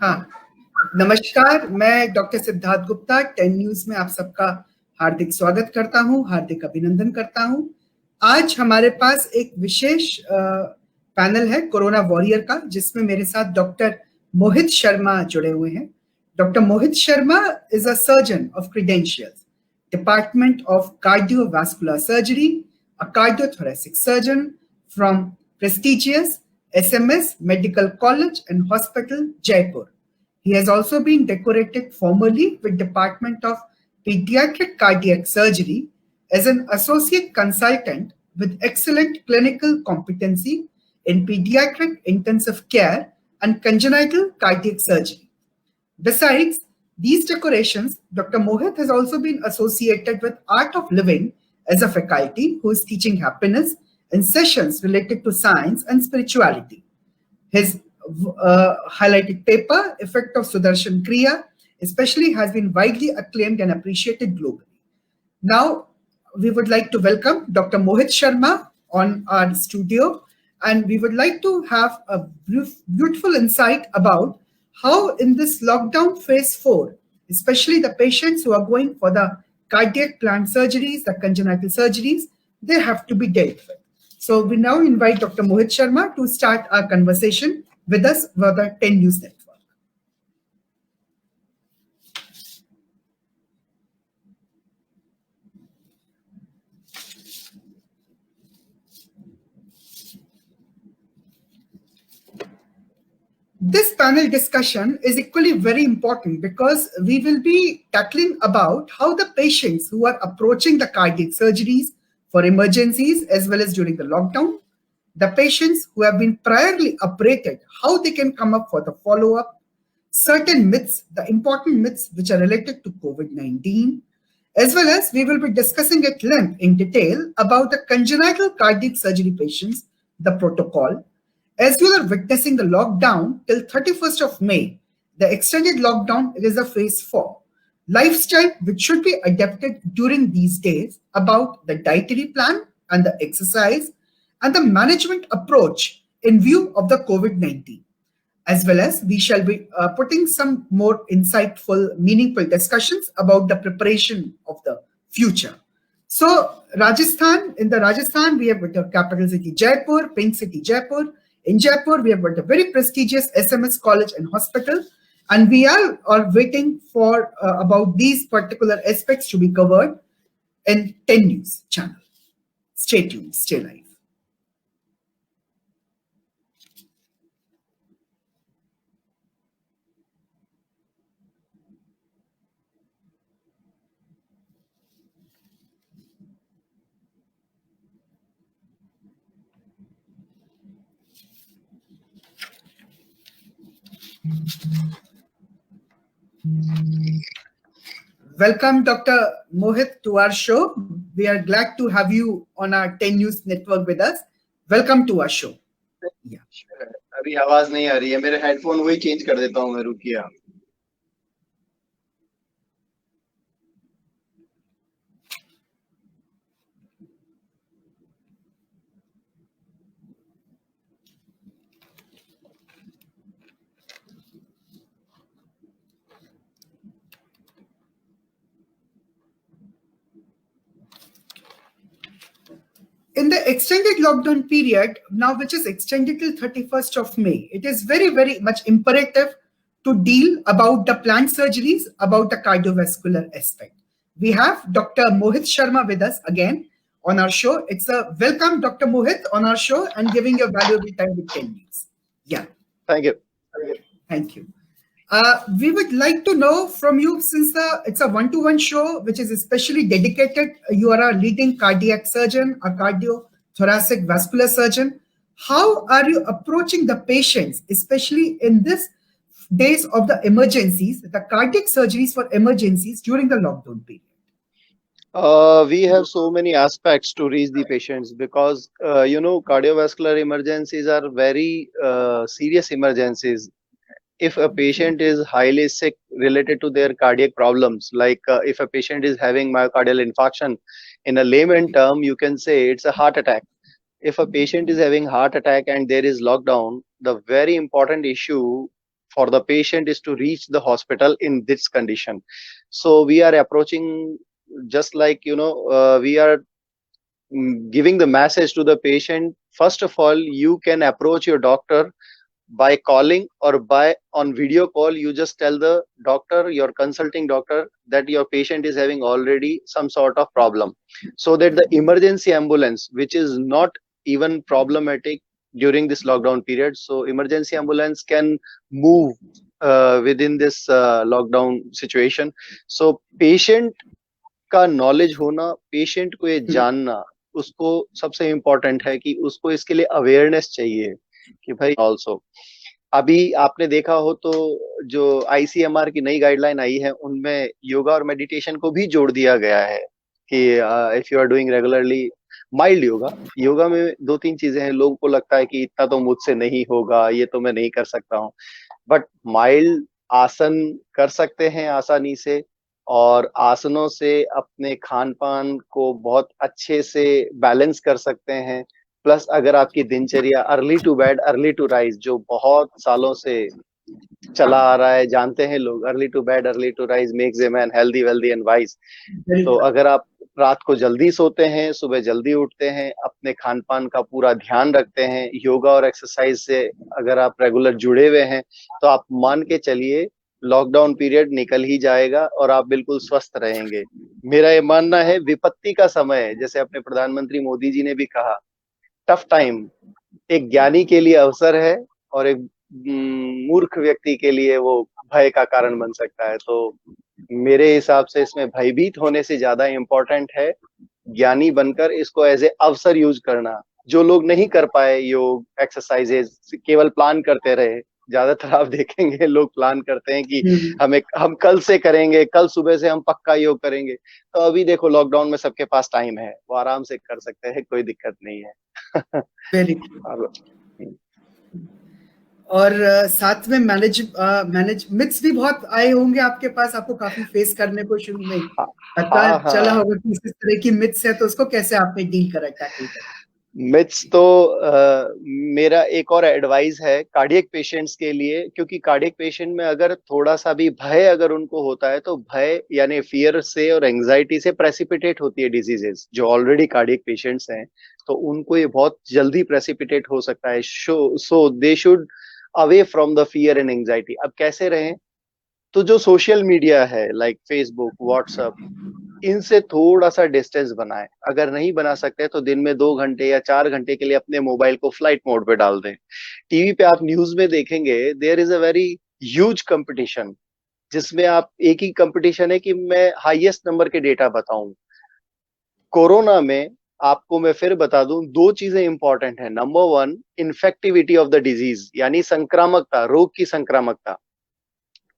हाँ, नमस्कार। मैं डॉक्टर सिद्धार्थ गुप्ता 10 न्यूज़ में आप सबका हार्दिक स्वागत करता हूँ, हार्दिक अभिनंदन करता हूँ। आज हमारे पास एक विशेष पैनल है कोरोना वॉरियर का, जिसमें मेरे साथ डॉक्टर मोहित शर्मा जुड़े हुए हैं। Doctor Mohit Sharma is a surgeon of credentials, department of cardiovascular surgery, a cardiothoracic surgeon from prestigious SMS Medical College and Hospital, Jaipur. He has also been decorated formally with Department of Pediatric Cardiac Surgery as an associate consultant with excellent clinical competency in pediatric intensive care and congenital cardiac surgery. Besides these decorations, Dr. Mohit has also been associated with Art of Living as a faculty who is teaching happiness in sessions related to science and spirituality. His highlighted paper, Effect of Sudarshan Kriya, especially has been widely acclaimed and appreciated globally. Now, we would like to welcome Dr. Mohit Sharma on our studio, and we would like to have a beautiful insight about how in this lockdown phase 4, especially the patients who are going for the cardiac plant surgeries, the congenital surgeries, they have to be dealt with. So we now invite Dr. Mohit Sharma to start our conversation with us for the 10 News Network. This panel discussion is equally very important because we will be tackling about how the patients who are approaching the cardiac surgeries for emergencies as well as during the lockdown, the patients who have been priorly operated, how they can come up for the follow-up, certain myths, the important myths which are related to COVID-19, as well as we will be discussing at length in detail about the congenital cardiac surgery patients, the protocol. As you are witnessing the lockdown till 31st of May, the extended lockdown is a phase 4. Lifestyle which should be adapted during these days about the dietary plan and the exercise and the management approach in view of the COVID-19. As well as we shall be putting some more insightful, meaningful discussions about the preparation of the future. So Rajasthan, in the Rajasthan, we have got the capital city Jaipur, Pink City Jaipur. In Jaipur, we have got a very prestigious SMS College and Hospital, and we are waiting for about these particular aspects to be covered in 10 News channel. Stay tuned, stay live. Welcome, Dr. Mohit, to our show. We are glad to have you on our 10 News Network with us. Welcome to our show. Yeah. अभी आवाज नहीं आ रही है, मेरे headphone वही change कर देता हूँ मैं, रुकिए आप. In the extended lockdown period, now which is extended till 31st of May, it is very, very much imperative to deal about the planned surgeries, about the cardiovascular aspect. We have Dr. Mohit Sharma with us again on our show. It's a welcome, Dr. Mohit, on our show and giving your valuable time with 10 News. Yeah. Thank you. Thank you. We would like to know from you, since it's a one-to-one show, which is especially dedicated, you are a leading cardiac surgeon, a cardiothoracic vascular surgeon. How are you approaching the patients, especially in this days of the emergencies, the cardiac surgeries for emergencies during the lockdown period? We have so many aspects to reach the patients because, cardiovascular emergencies are very serious emergencies. If a patient is highly sick related to their cardiac problems, like if a patient is having myocardial infarction, in a layman term, you can say it's a heart attack. If a patient is having heart attack and there is lockdown, the very important issue for the patient is to reach the hospital in this condition. So we are approaching just like, we are giving the message to the patient. First of all, you can approach your doctor by calling or by on video call. You just tell the doctor, your consulting doctor, that your patient is having already some sort of problem, so that the emergency ambulance, which is not even problematic during this lockdown period, so emergency ambulance can move within this lockdown situation. So patient का knowledge होना, patient को ये जानना, उसको सबसे important है कि उसको इसके लिए अवेयरनेस चाहिए कि भाई ऑल्सो अभी आपने देखा हो तो जो आईसीएमआर की नई गाइडलाइन आई है उनमें योगा और मेडिटेशन को भी जोड़ दिया गया है कि if you are doing regularly mild yoga, yoga में दो तीन चीजें हैं, लोगों को लगता है कि इतना तो मुझसे नहीं होगा, ये तो मैं नहीं कर सकता हूँ, बट माइल्ड आसन कर सकते हैं आसानी से, और आसनों से अपने खान पान को बहुत अच्छे से बैलेंस कर सकते हैं। प्लस अगर आपकी दिनचर्या early to bed early to rise, जो बहुत सालों से चला आ रहा है, जानते हैं लोग, early to bed early to rise makes a man healthy wealthy and wise. तो अगर आप रात को जल्दी सोते हैं, सुबह जल्दी उठते हैं, अपने खान पान का पूरा ध्यान रखते हैं, योगा और एक्सरसाइज से अगर आप रेगुलर जुड़े हुए हैं, तो आप मान के चलिए लॉकडाउन पीरियड निकल ही जाएगा और आप बिल्कुल स्वस्थ रहेंगे। मेरा ये मानना है विपत्ति का समय, जैसे अपने प्रधानमंत्री मोदी जी ने भी कहा, टफ टाइम एक ज्ञानी के लिए अवसर है और एक मूर्ख व्यक्ति के लिए वो भय का कारण बन सकता है। तो मेरे हिसाब से इसमें भयभीत होने से ज्यादा इम्पोर्टेंट है ज्ञानी बनकर इसको एज ए अवसर यूज करना। जो लोग नहीं कर पाए योग एक्सरसाइजेज, केवल प्लान करते रहे, ज्यादातर आप देखेंगे लोग प्लान करते हैं कि हम कल से करेंगे, कल सुबह से हम पक्का योग करेंगे। तो अभी देखो लॉकडाउन में सबके पास टाइम है, वो आराम से कर सकते हैं, कोई दिक्कत नहीं है। वेरी और साथ में मैनेज मिथ्स भी बहुत आए होंगे आपके पास, आपको काफी फेस करने को शुरू में पता चला होगा कि इस तरह की मिथ्स है, तो उसको कैसे आपने डील करा, टैकल करा? मिथ्स तो मेरा एक और एडवाइस है कार्डियक पेशेंट्स के लिए, क्योंकि कार्डियक पेशेंट में अगर थोड़ा सा भी भय अगर उनको होता है, तो भय यानी फियर से और एंजाइटी से प्रेसिपिटेट होती है डिजीजेस। जो ऑलरेडी कार्डियक पेशेंट्स हैं तो उनको ये बहुत जल्दी प्रेसिपिटेट हो सकता है। So they should away from the fear and anxiety. अब कैसे रहें? तो जो सोशल मीडिया है लाइक फेसबुक, व्हाट्सएप, इनसे थोड़ा सा डिस्टेंस बनाएं। अगर नहीं बना सकते तो दिन में 2 घंटे या 4 घंटे के लिए अपने मोबाइल को फ्लाइट मोड पे डाल दें। टीवी पे आप न्यूज में देखेंगे there is a very huge competition, जिसमें आप एक ही कंपटीशन है कि मैं हाईएस्ट नंबर के डेटा बताऊं। कोरोना में आपको मैं फिर बता दूं, 2 चीजें इंपॉर्टेंट है। Number 1, infectivity of the disease, यानी संक्रामकता, रोग की संक्रामकता।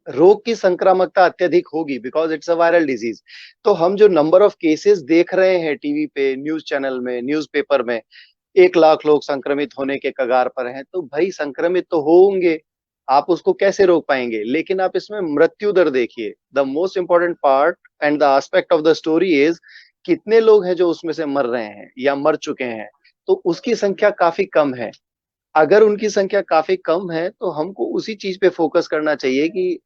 रोग की संक्रामकता अत्यधिक होगी because it's a viral disease. तो हम जो नंबर ऑफ केसेस देख रहे हैं टीवी पे, न्यूज चैनल में, न्यूज़पेपर में, 1 लाख लोग संक्रमित होने के कगार पर हैं, तो भाई संक्रमित तो होंगे, आप उसको कैसे रोक पाएंगे? लेकिन आप इसमें मृत्यु दर देखिए। The most important part and the aspect of the story is कितने लोग हैं जो उसमें से मर रहे हैं या मर चुके हैं, तो उसकी संख्या काफी कम है। अगर उनकी संख्या काफी कम है तो हमको उसी चीज पे फोकस करना चाहिए कि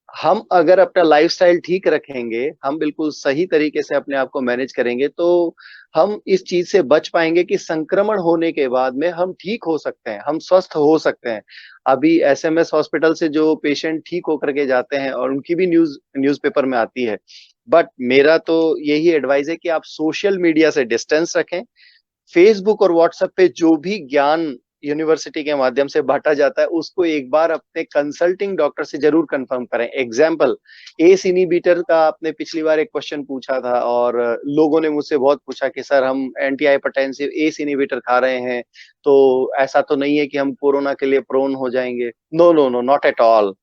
हम अगर अपना लाइफस्टाइल ठीक रखेंगे, हम बिल्कुल सही तरीके से अपने आप को मैनेज करेंगे, तो हम इस चीज से बच पाएंगे कि संक्रमण होने के बाद में हम ठीक हो सकते हैं, हम स्वस्थ हो सकते हैं। अभी एसएमएस हॉस्पिटल से जो पेशेंट ठीक होकर के जाते हैं और उनकी भी न्यूज़पेपर में आती है। बट मेरा तो यही एडवाइस है कि आप सोशल मीडिया से डिस्टेंस रखें। फेसबुक और व्हाट्सएप पे जो भी ज्ञान यूनिवर्सिटी के माध्यम से बांटा जाता है, उसको एक बार अपने कंसल्टिंग डॉक्टर से जरूर कंफर्म करें। एग्जाम्पल, एस इनिबिटर का आपने पिछली बार एक क्वेश्चन पूछा था और लोगों ने मुझसे बहुत पूछा कि सर हम एंटी हाइपरटेंसिव एस इनिबिटर खा रहे हैं, तो ऐसा तो नहीं है कि हम कोरोना के लिए प्रोन हो जाएंगे? No no no, not at all.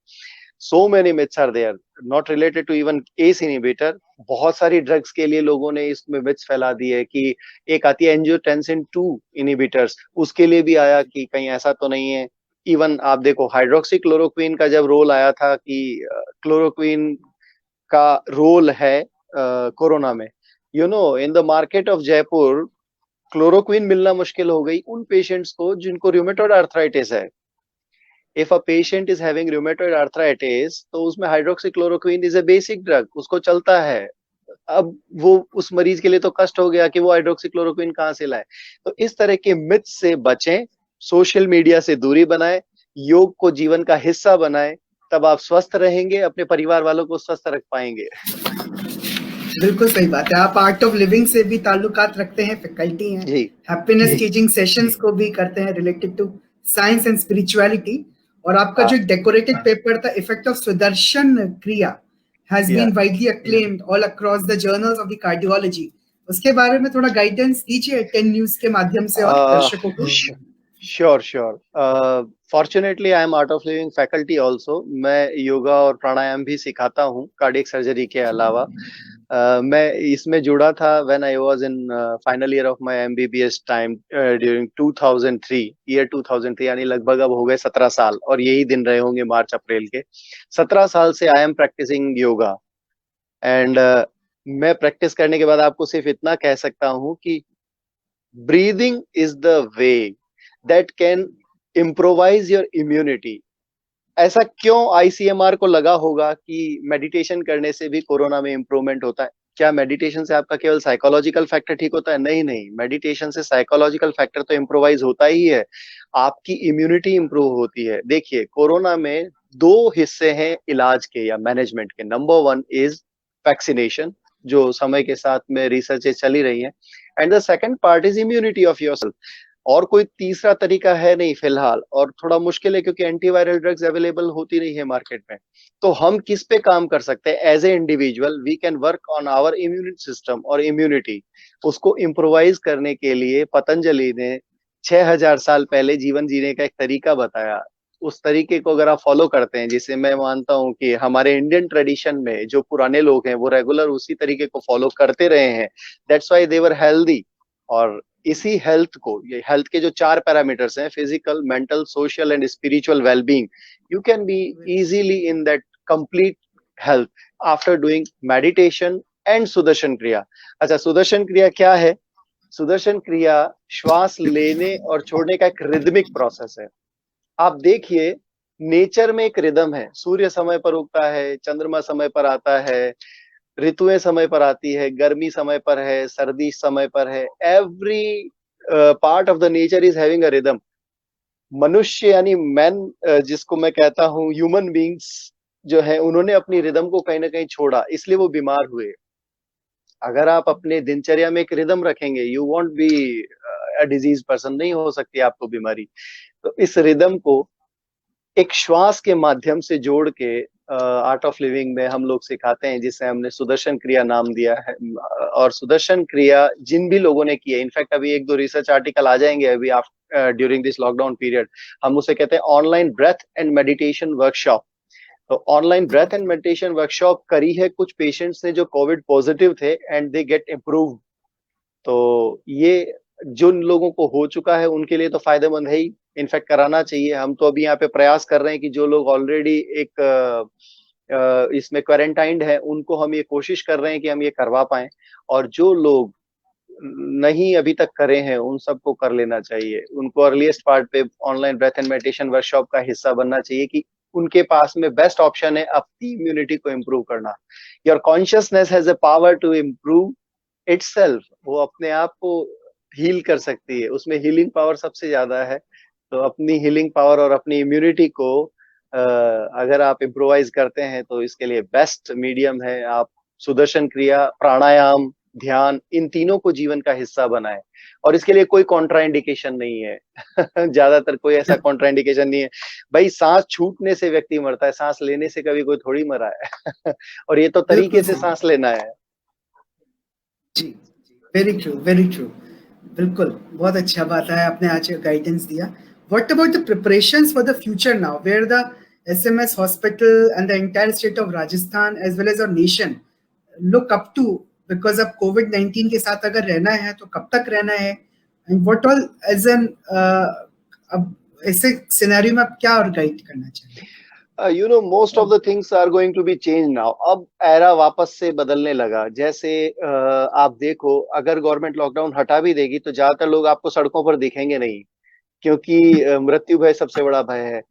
So many myths are there, not related to even ACE inhibitor। बहुत सारी ड्रग्स के लिए लोगों ने इसमें मिथ्स फैला दी है कि एक आती है एंजियोटेंसिन 2 इनहिबिटर्स, उसके लिए भी आया कि कहीं ऐसा तो नहीं है। इवन आप देखो हाइड्रोक्सी क्लोरोक्विन का जब रोल आया था कि क्लोरोक्विन का रोल है कोरोना में, in the market of Jaipur chloroquine मिलना मुश्किल हो गई उन पेशेंट्स को जिनको रूमेटॉइड आर्थराइटिस है। If a patient is having rheumatoid arthritis तो उसमें hydroxychloroquine is a basic drug, उसको चलता है। अब वो उस मरीज के लिए तो कष्ट हो गया कि वो हाइड्रोक्सीक्लोरोक्वीन कहाँ से लाए। तो इस तरह के मिथ से बचें, सोशल मीडिया से दूरी बनाएं, योग को जीवन का हिस्सा बनाएं, तब आप स्वस्थ रहेंगे, अपने परिवार वालों को स्वस्थ रख पाएंगे। बिल्कुल सही बात है। आप आर्ट ऑफ लिविंग से भी ताल्लुकात रखते हैं, फैकल्टी हैं, जी हैप्पीनेस टीचिंग सेशंस को भी करते हैं related to science and spirituality. और आपका जो डेकोरेटेड पेपर था, effect of Sudarshan Kriya, has been widely acclaimed all across the journals of the cardiology. उसके बारे में थोड़ा गाइडेंस दीजिए 10 न्यूज के माध्यम से और दर्शकों को। Sure sure. Fortunately I am art of living faculty also. मैं योगा और प्राणायाम भी सिखाता हूँ कार्डियक सर्जरी के अलावा। मैं इसमें जुड़ा था when I was in final year of my MBBS time during 2003, year 2003, यानी लगभग अब हो गए 17 साल, और यही दिन रहे होंगे मार्च अप्रैल के। 17 साल से I am practising yoga. And मैं प्रैक्टिस करने के बाद आपको सिर्फ इतना कह सकता हूँ कि breathing is the way that can improvise your immunity. ऐसा क्यों आईसीएमआर को लगा होगा कि मेडिटेशन करने से भी कोरोना में इंप्रूवमेंट होता है? क्या मेडिटेशन से आपका केवल साइकोलॉजिकल फैक्टर ठीक होता है? नहीं नहीं, मेडिटेशन से साइकोलॉजिकल फैक्टर तो इम्प्रोवाइज होता ही है, आपकी इम्यूनिटी इंप्रूव होती है। देखिए, कोरोना में दो हिस्से हैं इलाज के या मैनेजमेंट के। नंबर वन इज वैक्सीनेशन, जो समय के साथ में रिसर्चेज चली रही हैं, and the second part is immunity of yourself. और कोई तीसरा तरीका है नहीं फिलहाल, और थोड़ा मुश्किल है क्योंकि एंटीवायरल ड्रग्स अवेलेबल होती नहीं है मार्केट में। तो हम किस पे काम कर सकते हैं? As a individual we can work on our immune system और इम्यूनिटी। उसको इम्प्रोवाइज करने के लिए पतंजलि ने 6000 साल पहले जीवन जीने का एक तरीका बताया। उस तरीके को अगर आप फॉलो करते हैं, जिसे मैं मानता हूं कि हमारे इंडियन ट्रेडिशन में जो पुराने लोग हैं वो रेगुलर उसी तरीके को फॉलो करते रहे हैं, that's why they were healthy. और इसी हेल्थ को, ये हेल्थ के जो 4 पैरामीटर्स हैं, physical, mental, social and spiritual wellbeing, you can be easily in that complete health after doing meditation and Sudarshan क्रिया। अच्छा, सुदर्शन क्रिया क्या है? सुदर्शन क्रिया श्वास लेने और छोड़ने का एक रिदमिक प्रोसेस है। आप देखिए, नेचर में एक रिदम है। सूर्य समय पर उगता है, चंद्रमा समय पर आता है, ऋतुएं समय पर आती है, गर्मी समय पर है, सर्दी समय पर है। Every part of the nature is having a rhythm. मनुष्य यानी मैन, जिसको मैं कहता हूँ ह्यूमन बींग्स जो है, उन्होंने अपनी रिदम को कहीं ना कहीं छोड़ा, इसलिए वो बीमार हुए। अगर आप अपने दिनचर्या में एक रिदम रखेंगे, you want be a disease person, नहीं हो सकती आपको बीमारी। तो इस रिदम को एक श्वास के माध्यम से जोड़ के आर्ट ऑफ लिविंग में हम लोग सिखाते हैं, जिसे हमने सुदर्शन क्रिया नाम दिया है। और सुदर्शन क्रिया जिन भी लोगों ने की है, इनफैक्ट अभी 1-2 रिसर्च आर्टिकल आ जाएंगे अभी ड्यूरिंग दिस लॉकडाउन पीरियड। हम उसे कहते हैं online breath and meditation workshop. तो online breath and meditation workshop करी है कुछ पेशेंट्स ने जो कोविड पॉजिटिव थे, एंड दे गेट इम्प्रूव। तो ये जिन लोगों को हो चुका है उनके लिए तो फायदेमंद है ही, इनफैक्ट कराना चाहिए। हम तो अभी यहाँ पे प्रयास कर रहे हैं कि जो लोग ऑलरेडी एक इसमें क्वारंटाइंड है, उनको हम ये कोशिश कर रहे हैं कि हम ये करवा पाएं, और जो लोग नहीं अभी तक करे हैं उन सबको कर लेना चाहिए। उनको अर्लीस्ट पार्ट पे online breath and meditation workshop का हिस्सा बनना चाहिए कि उनके पास में बेस्ट ऑप्शन है अपनी इम्यूनिटी को इम्प्रूव करना। Your consciousness has a power to improve itself. वो अपने आप को हील कर सकती है, उसमें हीलिंग पावर सबसे ज्यादा है। तो अपनी हीलिंग पावर और अपनी इम्यूनिटी को अगर आप इम्प्रोवाइज करते हैं तो इसके लिए बेस्ट मीडियम है आप सुदर्शन क्रिया, प्राणायाम, ध्यान, इन तीनों को जीवन का हिस्सा बनाएं। और इसके लिए कोई कॉन्ट्राइंडिकेशन नहीं है ज्यादातर कोई ऐसा कॉन्ट्राइंडिकेशन नहीं है। भाई, सांस छूटने से व्यक्ति मरता है, सांस लेने से कभी कोई थोड़ी मरा है और ये तो तरीके से सांस लेना है। जी, वेरी ट्रू, वेरी ट्रू। बिल्कुल, बहुत अच्छा बात है, आपने आज गाइडेंस दिया। What about the preparations for the future now, where the SMS hospital and the entire state of Rajasthan as well as our nation look up to, because of COVID-19 के साथ अगर रहना है तो कब तक रहना है, and what all as an अब ऐसे सिनेरियो में आप क्या और गाइड करना चाहिए? You know, most of the things are going to be changed now. अब एरा वापस से बदलने लगा। जैसे आप देखो, अगर गवर्नमेंट लॉकडाउन हटा भी देगी तो ज्यादातर लोग आपको सड़कों पर दिखेंगे नहीं, क्योंकि मृत्यु भय सबसे बड़ा भय है।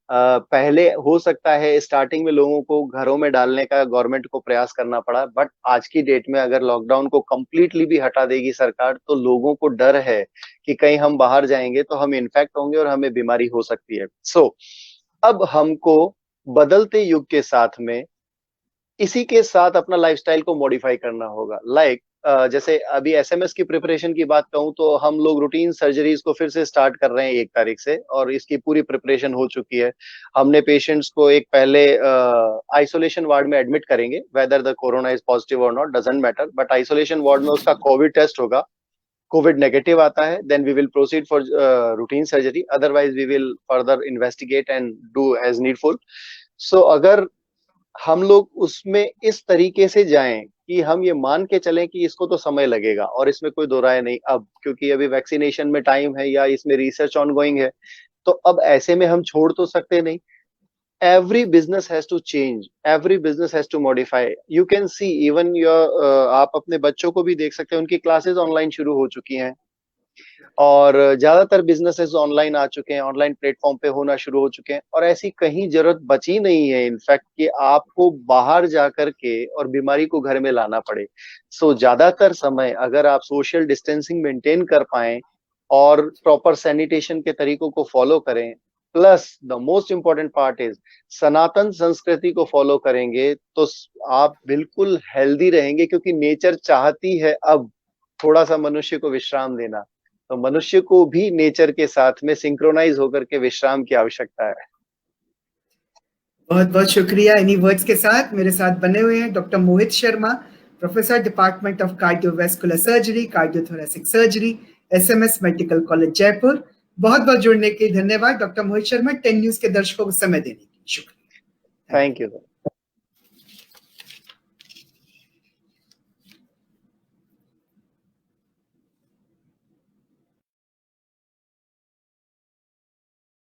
पहले हो सकता है स्टार्टिंग में लोगों को घरों में डालने का गवर्नमेंट को प्रयास करना पड़ा, बट आज की डेट में अगर लॉकडाउन को कंप्लीटली भी हटा देगी सरकार तो लोगों को डर है कि कहीं हम बाहर जाएंगे तो हम इन्फेक्ट होंगे और हमें बीमारी हो सकती है। सो अब हमको बदलते युग के साथ में इसी के साथ अपना लाइफस्टाइल को मॉडिफाई करना होगा। जैसे अभी एसएमएस की प्रिपरेशन की बात कहूं तो हम लोग रूटीन सर्जरीज को फिर से स्टार्ट कर रहे हैं 1 तारीख से, और इसकी पूरी प्रिपरेशन हो चुकी है। हमने पेशेंट्स को एक पहले आइसोलेशन वार्ड में एडमिट करेंगे, whether the corona is positive और not doesn't matter, but isolation ward में उसका कोविड टेस्ट होगा। कोविड नेगेटिव आता है then we will proceed for routine surgery, otherwise we will further investigate and do as needful. So अगर हम लोग उसमें इस तरीके से जाएं कि हम ये मान के चलें कि इसको तो समय लगेगा और इसमें कोई दो राय नहीं, अब क्योंकि अभी वैक्सीनेशन में टाइम है या इसमें रिसर्च ऑनगोइंग है, तो अब ऐसे में हम छोड़ तो सकते नहीं। Every business has to change, every business has to modify. You can see even your आप अपने बच्चों को भी देख सकते हैं, उनकी क्लासेस ऑनलाइन शुरू हो चुकी हैं और ज्यादातर बिजनेसेस ऑनलाइन आ चुके हैं, ऑनलाइन प्लेटफॉर्म पे होना शुरू हो चुके हैं, और ऐसी कहीं जरूरत बची नहीं है इनफैक्ट कि आपको बाहर जाकर के और बीमारी को घर में लाना पड़े। सो ज्यादातर समय अगर आप सोशल डिस्टेंसिंग मेंटेन कर पाएं और प्रॉपर सैनिटेशन के तरीकों को फॉलो करें, plus the most important part is सनातन संस्कृति को फॉलो करेंगे तो आप बिल्कुल हेल्दी रहेंगे, क्योंकि नेचर चाहती है अब थोड़ा सा मनुष्य को विश्राम देना, तो मनुष्य को भी नेचर के साथ में सिंक्रोनाइज होकर के विश्राम की आवश्यकता है। बहुत बहुत शुक्रिया। इन्हीं वर्ड्स के साथ मेरे साथ बने हुए हैं doctor Mohit Sharma, professor department of cardiovascular surgery, cardiothoracic surgery, SMS medical college Jaipur. बहुत बहुत जुड़ने के लिए धन्यवाद डॉक्टर मोहित शर्मा, 10 न्यूज के दर्शकों को समय देने के लिए शुक्रिया। Thank you.